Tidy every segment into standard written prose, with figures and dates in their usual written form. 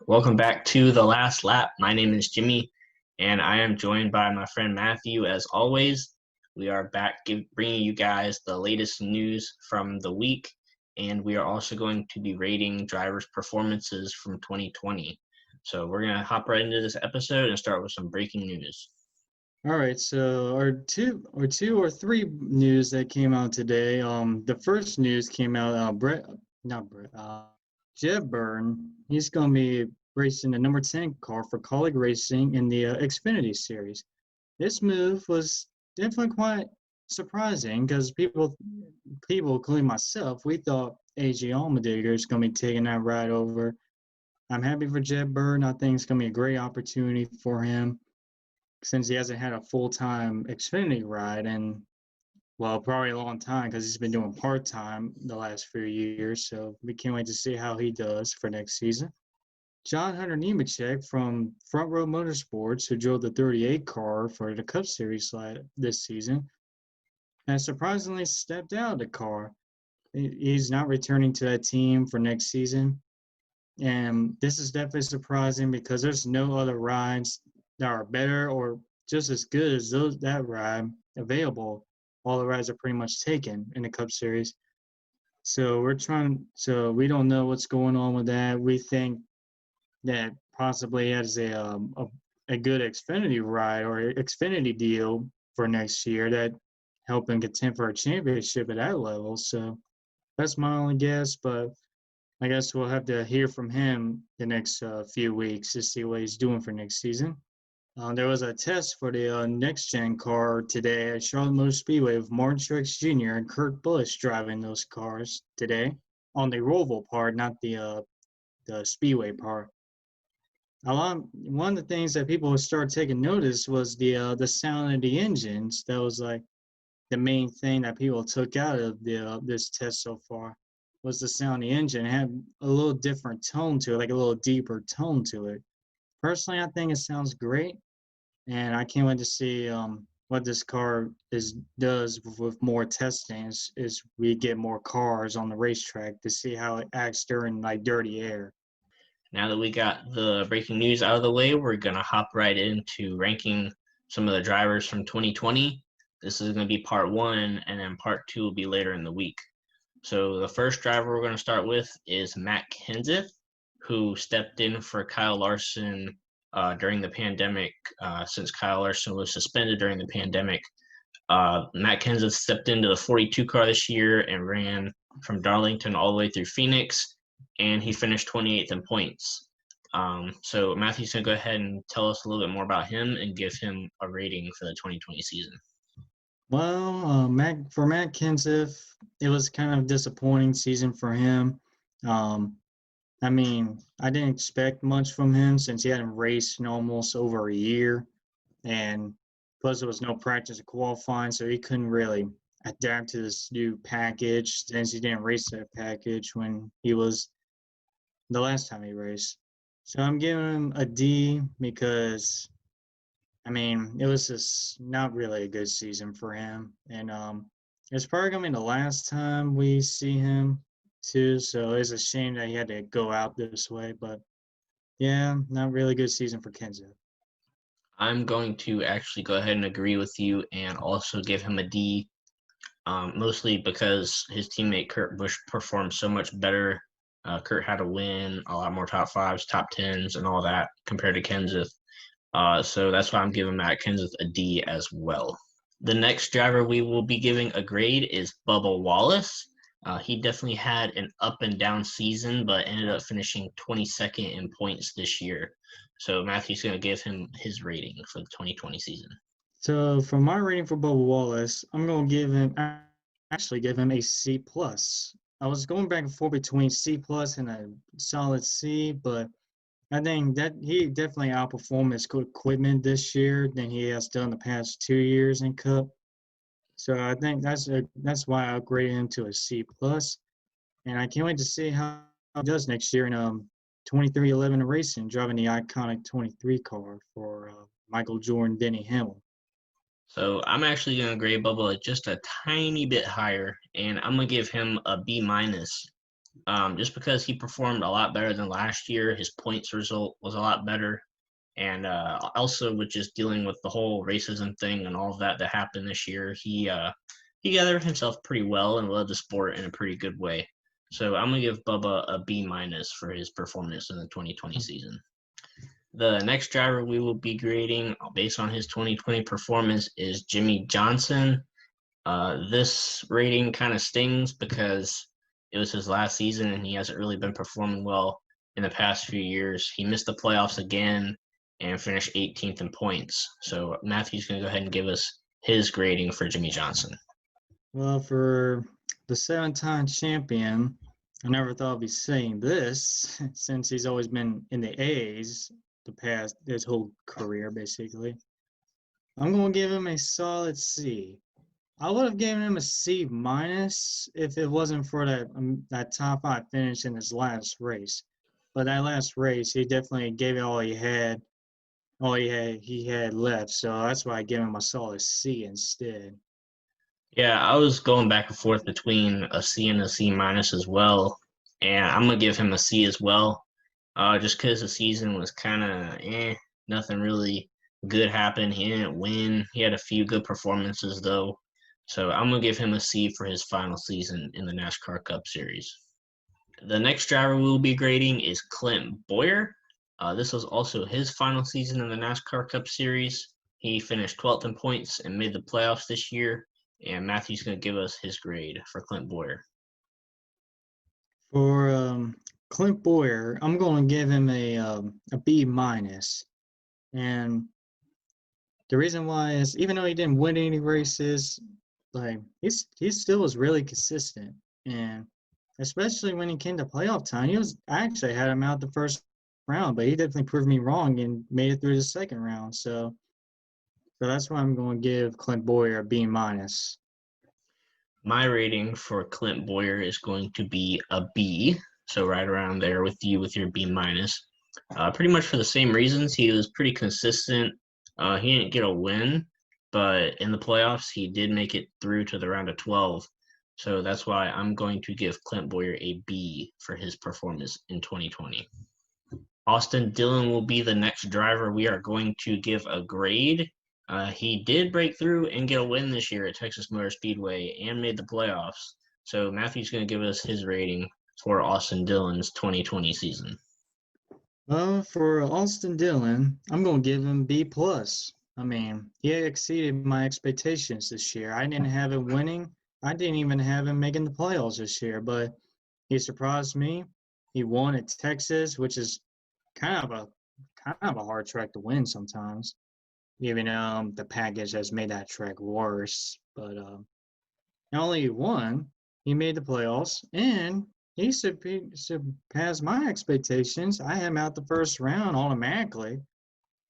Welcome back to The Last Lap. My name is Jimmy, and I am joined by my friend Matthew. As always, we are back bringing you guys the latest news from the week, and we are also going to be rating drivers' performances from 2020. So we're going to hop right into this episode and start with some breaking news. All right, so our two or three news that came out today. The first news came out. Jeb Burton. He's going to be racing the number 10 car for Colleague Racing in the Xfinity Series. This move was definitely quite surprising because people, including myself, we thought AJ Allmendinger is going to be taking that ride over. I'm happy for Jeb Burton. I think it's going to be a great opportunity for him since he hasn't had a full-time Xfinity ride in, well, probably a long time because he's been doing part-time the last few years. So we can't wait to see how he does for next season. John Hunter Nemechek from Front Row Motorsports, who drove the 38 car for the Cup Series this season, has surprisingly stepped out of the car. He's not returning to that team for next season. And this is definitely surprising because there's no other rides that are better or just as good as that ride available. All the rides are pretty much taken in the Cup Series. So we don't know what's going on with that. We think that possibly has a good Xfinity ride or Xfinity deal for next year that help him contend for a championship at that level. So that's my only guess, but I guess we'll have to hear from him the next few weeks to see what he's doing for next season. There was a test for the next-gen car today at Charlotte Motor Speedway with Martin Truex Jr. and Kurt Busch driving those cars today on the Roval part, not the Speedway part. One of the things that people started taking notice was the sound of the engines. That was like the main thing that people took out of this test so far was the sound of the engine. It had a little different tone to it, like a little deeper tone to it. Personally, I think it sounds great, and I can't wait to see what this car does with more testing as we get more cars on the racetrack to see how it acts during like dirty air. Now that we got the breaking news out of the way, we're going to hop right into ranking some of the drivers from 2020. This is going to be part one, and then part two will be later in the week. So the first driver we're going to start with is Matt Kenseth, who stepped in for Kyle Larson during the pandemic. Since Kyle Larson was suspended during the pandemic, Matt Kenseth stepped into the 42 car this year and ran from Darlington all the way through Phoenix, and he finished 28th in points. So Matthew's going to go ahead and tell us a little bit more about him and give him a rating for the 2020 season. Well, Matt Kenseth, it was kind of a disappointing season for him. I mean, I didn't expect much from him since he hadn't raced in almost over a year, and plus there was no practice or qualifying, so he couldn't really adapt to this new package since he didn't race that package when he was the last time he raced. So I'm giving him a D because I mean, it was just not really a good season for him. And it's probably going to be the last time we see him, too. So it's a shame that he had to go out this way. But yeah, not really good season for Kenseth. I'm going to actually go ahead and agree with you and also give him a D, mostly because his teammate Kurt Busch performed so much better. Kurt had a win, a lot more top fives, top tens, and all that compared to Kenseth. So that's why I'm giving Matt Kenseth a D as well. The next driver we will be giving a grade is Bubba Wallace. He definitely had an up and down season, but ended up finishing 22nd in points this year. So Matthew's going to give him his rating for the 2020 season. So for my rating for Bubba Wallace, I'm going to give him a C plus. I was going back and forth between C plus and a solid C, but I think that he definitely outperformed his equipment this year than he has done the past 2 years in Cup. So I think that's why I upgraded him to a C plus, and I can't wait to see how he does next year in 2311 Racing, driving the iconic 23 car for Michael Jordan, Denny Hamlin. So I'm actually going to grade Bubba just a tiny bit higher, and I'm going to give him a B minus. just because he performed a lot better than last year. His points result was a lot better. And also with just dealing with the whole racism thing and all of that happened this year, he gathered himself pretty well and led the sport in a pretty good way. So I'm gonna give Bubba a B minus for his performance in the 2020 season. The next driver we will be grading based on his 2020 performance is Jimmie Johnson. This rating kind of stings because it was his last season and he hasn't really been performing well in the past few years. He missed the playoffs again and finished 18th in points. So Matthew's going to go ahead and give us his grading for Jimmie Johnson. Well, for the 7-time champion, I never thought I'd be saying this since he's always been in the A's his whole career, basically. I'm going to give him a solid C. I would have given him a C minus if it wasn't for that top 5 finish in his last race. But that last race, he definitely gave it all he had left. So that's why I give him a solid C instead. Yeah, I was going back and forth between a C and a C minus as well. And I'm going to give him a C as well. Just because the season was kind of nothing really good happened. He didn't win. He had a few good performances, though. So I'm going to give him a C for his final season in the NASCAR Cup Series. The next driver we'll be grading is Clint Bowyer. This was also his final season in the NASCAR Cup Series. He finished 12th in points and made the playoffs this year. And Matthew's going to give us his grade for Clint Bowyer. For Clint Bowyer, I'm going to give him a B minus. And the reason why is even though he didn't win any races, like he still was really consistent. And especially when he came to playoff time, I actually had him out the first round, but he definitely proved me wrong and made it through the second round. So that's why I'm going to give Clint Bowyer a B minus. My rating for Clint Bowyer is going to be a B, so right around there with you with your B minus. Pretty much for the same reasons. He was pretty consistent. He didn't get a win, but in the playoffs, he did make it through to the round of 12. So that's why I'm going to give Clint Bowyer a B for his performance in 2020. Austin Dillon will be the next driver we are going to give a grade. He did break through and get a win this year at Texas Motor Speedway and made the playoffs. So Matthew's going to give us his rating for Austin Dillon's 2020 season. For Austin Dillon, I'm going to give him B+. I mean, he exceeded my expectations this year. I didn't have him winning. I didn't even have him making the playoffs this year, but he surprised me. He won at Texas, which is kind of a hard track to win sometimes. Even the package has made that track worse. But not only he won, he made the playoffs, and he surpassed my expectations. I had him out the first round automatically.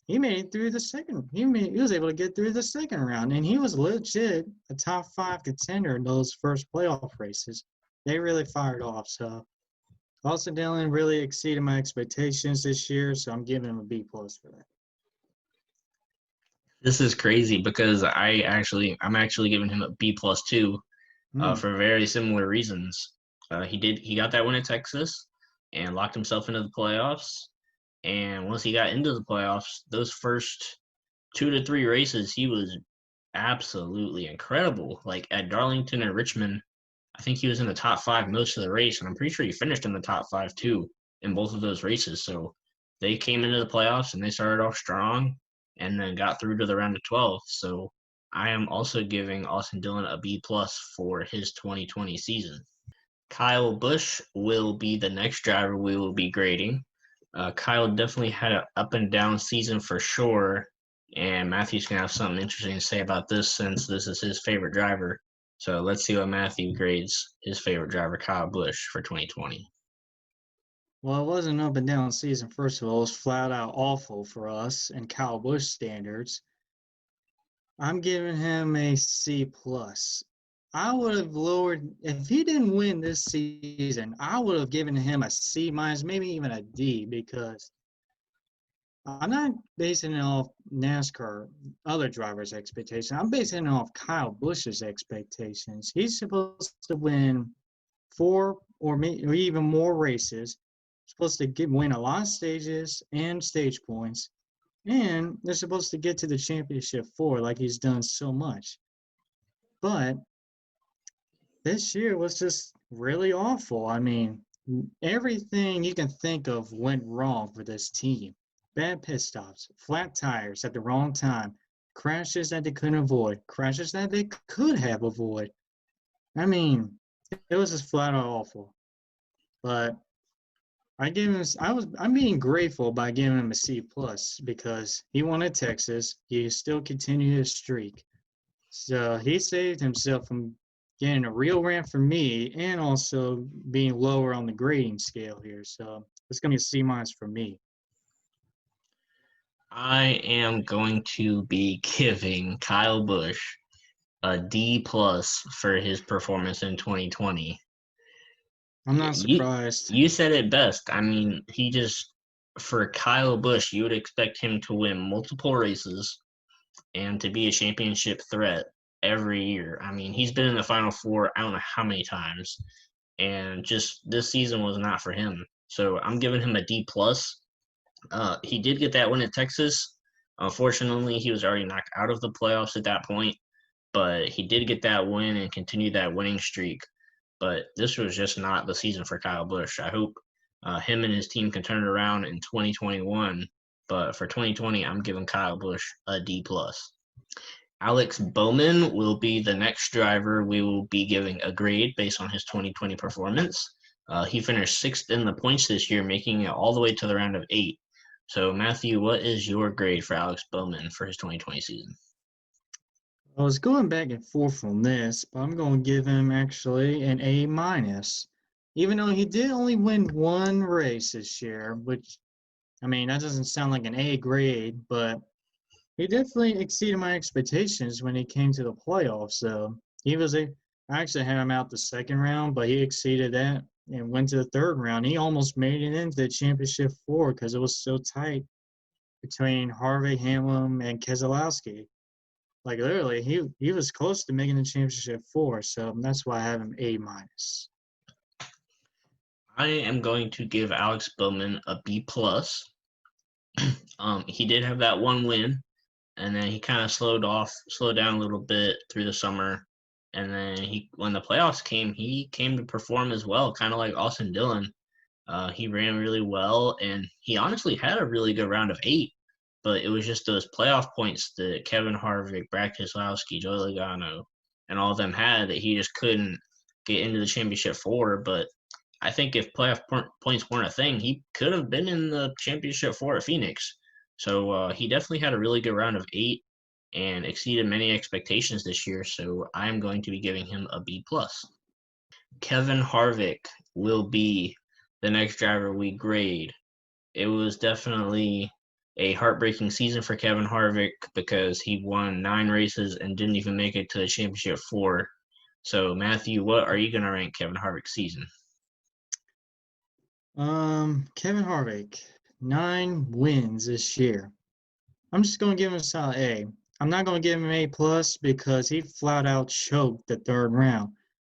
He made it through the second. He was able to get through the second round, and he was legit a top 5 contender in those first playoff races. They really fired off. So Austin Dillon really exceeded my expectations this year, so I'm giving him a B+ for that. This is crazy because I'm actually giving him a B+ too, for very similar reasons. He got that win at Texas and locked himself into the playoffs. And once he got into the playoffs, those first 2 to 3 races, he was absolutely incredible. Like at Darlington and Richmond, I think he was in the top 5 most of the race, and I'm pretty sure he finished in the top 5 too in both of those races. So they came into the playoffs and they started off strong and then got through to the round of 12. So I am also giving Austin Dillon a B+ for his 2020 season. Kyle Busch will be the next driver we will be grading. Kyle definitely had an up and down season for sure, and Matthew's going to have something interesting to say about this since this is his favorite driver. So let's see what Matthew grades his favorite driver, Kyle Busch, for 2020. Well, it wasn't an up and down season, first of all. It was flat out awful for us in Kyle Busch standards. I'm giving him a C+. I would have lowered, if he didn't win this season, I would have given him a C-, maybe even a D, because I'm not basing it off NASCAR, other drivers' expectations. I'm basing it off Kyle Busch's expectations. He's supposed to win 4 or even more races. Supposed to win a lot of stages and stage points, and they're supposed to get to the championship four like he's done so much. But this year was just really awful. I mean, everything you can think of went wrong for this team. Bad pit stops, flat tires at the wrong time, crashes that they couldn't avoid, crashes that they could have avoided. I mean, it was just flat out awful. But I'm being grateful by giving him a C plus because he won at Texas. He still continued his streak. So he saved himself from getting a real rant from me and also being lower on the grading scale here. So it's gonna be a C minus for me. I am going to be giving Kyle Busch a D plus for his performance in 2020. I'm not You surprised. you said it best. I mean, for Kyle Busch, you would expect him to win multiple races and to be a championship threat every year. I mean, he's been in the Final Four I don't know how many times, and just this season was not for him. So I'm giving him a D plus. He did get that win at Texas. Unfortunately, he was already knocked out of the playoffs at that point, but he did get that win and continue that winning streak. But this was just not the season for Kyle Busch. I hope him and his team can turn it around in 2021. But for 2020, I'm giving Kyle Busch a D plus. Alex Bowman will be the next driver we will be giving a grade based on his 2020 performance. He finished sixth in the points this year, making it all the way to the round of 8. So, Matthew, what is your grade for Alex Bowman for his 2020 season? I was going back and forth on this, but I'm going to give him actually an A minus, even though he did only win one race this year. Which, I mean, that doesn't sound like an A grade, but he definitely exceeded my expectations when he came to the playoffs. So I actually had him out the second round, but he exceeded that and went to the third round. He almost made it into the championship four because it was so tight between Harvick, Hamlin, and Keselowski. Like literally, he was close to making the championship four. So that's why I have him A minus. I am going to give Alex Bowman a B plus. He did have that one win, and then he kind of slowed down a little bit through the summer, and then when the playoffs came, he came to perform as well, kind of like Austin Dillon. He ran really well, and he honestly had a really good round of 8, but it was just those playoff points that Kevin Harvick, Brad Keselowski, Joey Logano, and all of them had that he just couldn't get into the championship four. But I think if playoff points weren't a thing, he could have been in the championship four at Phoenix. So he definitely had a really good round of 8 and exceeded many expectations this year. So I'm going to be giving him a B plus. Kevin Harvick will be the next driver we grade. It was definitely a heartbreaking season for Kevin Harvick because he won 9 races and didn't even make it to the championship 4. So, Matthew, what are you going to rank Kevin Harvick's season? Kevin Harvick, 9 wins this year. I'm just gonna give him a solid A. I'm not gonna give him an A plus because he flat out choked the third round.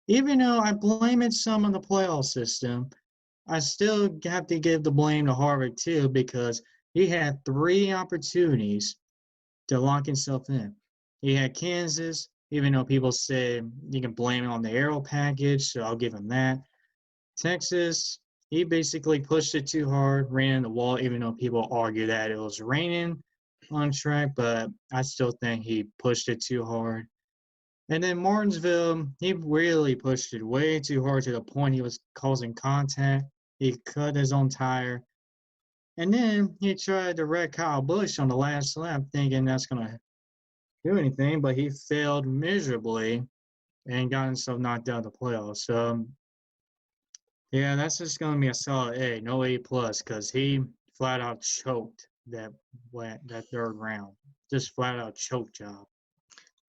Even though I blame it some on the playoff system, I still have to give the blame to Harvick too because he had 3 opportunities to lock himself in. He had Kansas, even though people said you can blame it on the aero package, so I'll give him that. Texas, he basically pushed it too hard, ran in the wall, even though people argue that it was raining on track, but I still think he pushed it too hard. And then Martinsville, he really pushed it way too hard to the point he was causing contact. He cut his own tire. And then he tried to wreck Kyle Busch on the last lap, thinking that's going to do anything, but he failed miserably and got himself knocked out of the playoffs. So, yeah, that's just going to be a solid A, no A plus, because he flat out choked that third round. Just flat out choke job.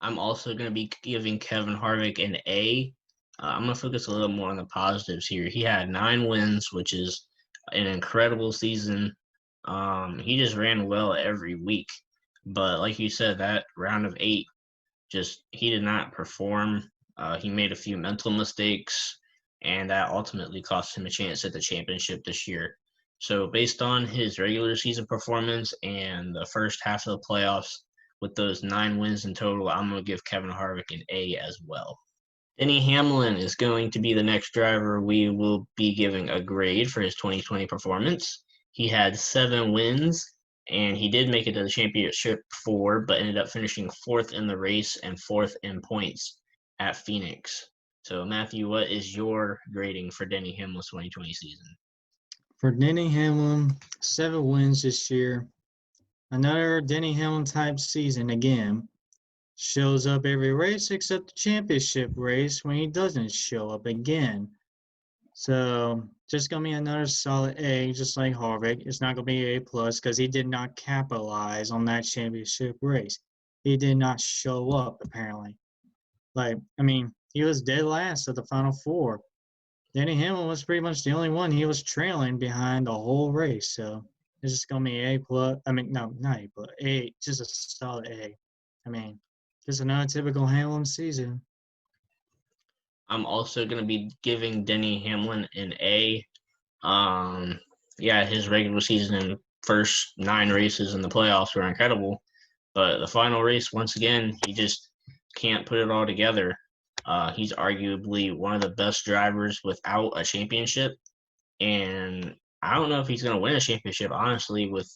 I'm also going to be giving Kevin Harvick an A. I'm going to focus a little more on the positives here. He had 9 wins, which is an incredible season. He just ran well every week. But like you said, that round of 8, he did not perform. He made a few mental mistakes, and that ultimately cost him a chance at the championship this year. So based on his regular season performance and the first half of the playoffs, with those 9 wins in total, I'm going to give Kevin Harvick an A as well. Denny Hamlin is going to be the next driver we will be giving a grade for his 2020 performance. He had 7 wins, and he did make it to the championship 4, but ended up finishing 4th in the race and 4th in points at Phoenix. So, Matthew, what is your grading for Denny Hamlin's 2020 season? For Denny Hamlin, 7 wins this year. Another Denny Hamlin type season again. Shows up every race except the championship race when he doesn't show up again. So just gonna be another solid A, just like Harvick. It's not gonna be A plus because he did not capitalize on that championship race. He did not show up apparently. He was dead last of the final 4. Denny Hamlin was pretty much the only one he was trailing behind the whole race. So it's just gonna be A plus. No, not A plus. A, just a solid A. Just another typical Hamlin season. I'm also going to be giving Denny Hamlin an A. His regular season and first 9 races in the playoffs were incredible, but the final race, once again, he just can't put it all together. He's arguably one of the best drivers without a championship, and I don't know if he's going to win a championship, honestly, with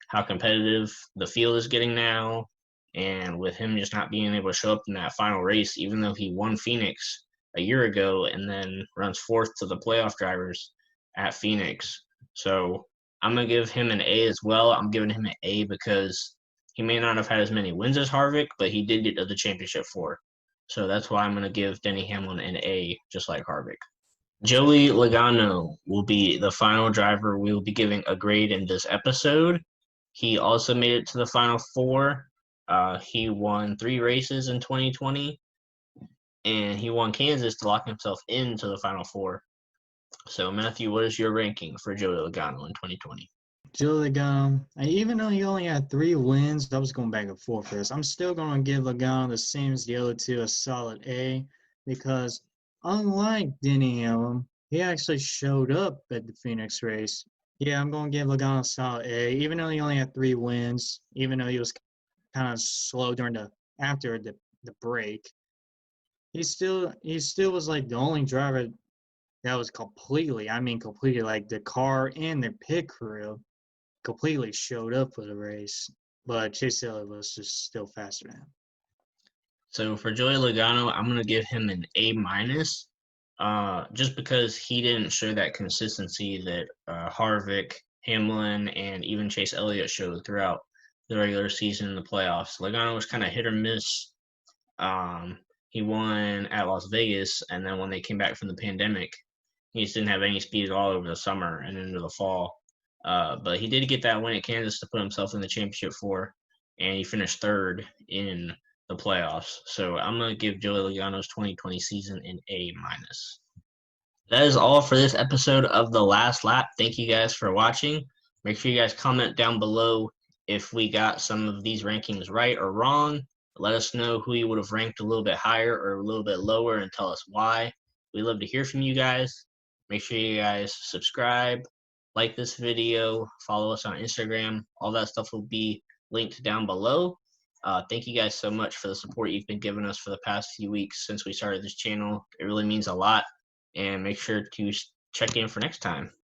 how competitive the field is getting now, and with him just not being able to show up in that final race, even though he won Phoenix a year ago and then runs 4th to the playoff drivers at Phoenix. So I'm going to give him an A as well. I'm giving him an A because he may not have had as many wins as Harvick, but he did get to the championship 4. So that's why I'm going to give Denny Hamlin an A, just like Harvick. Joey Logano will be the final driver we will be giving a grade in this episode. He also made it to the final 4. He won 3 races in 2020, and he won Kansas to lock himself into the final 4. So, Matthew, what is your ranking for Joey Logano in 2020? Joey Logano, even though he only had 3 wins, I was going back and forth for this. I'm still going to give Logano the same as the other 2, a solid A, because unlike Denny Hamlin, he actually showed up at the Phoenix race. Yeah, I'm going to give Logano a solid A, even though he only had 3 wins, even though he was kind of slow after the break. He still was like the only driver that was completely like the car and the pit crew completely showed up for the race. But Chase Elliott was just still faster than him. So for Joey Logano, I'm going to give him an A minus, just because he didn't show that consistency that Harvick, Hamlin, and even Chase Elliott showed throughout the regular season and the playoffs. Logano was kind of hit or miss. He won at Las Vegas, and then when they came back from the pandemic, he just didn't have any speed at all over the summer and into the fall. But he did get that win at Kansas to put himself in the championship 4, and he finished 3rd in the playoffs. So I'm going to give Joey Logano's 2020 season an A minus. That is all for this episode of The Last Lap. Thank you guys for watching. Make sure you guys comment down below if we got some of these rankings right or wrong. Let us know who you would have ranked a little bit higher or a little bit lower and tell us why. We love to hear from you guys. Make sure you guys subscribe, like this video, follow us on Instagram. All that stuff will be linked down below. Thank you guys so much for the support you've been giving us for the past few weeks since we started this channel. It really means a lot. And make sure to check in for next time.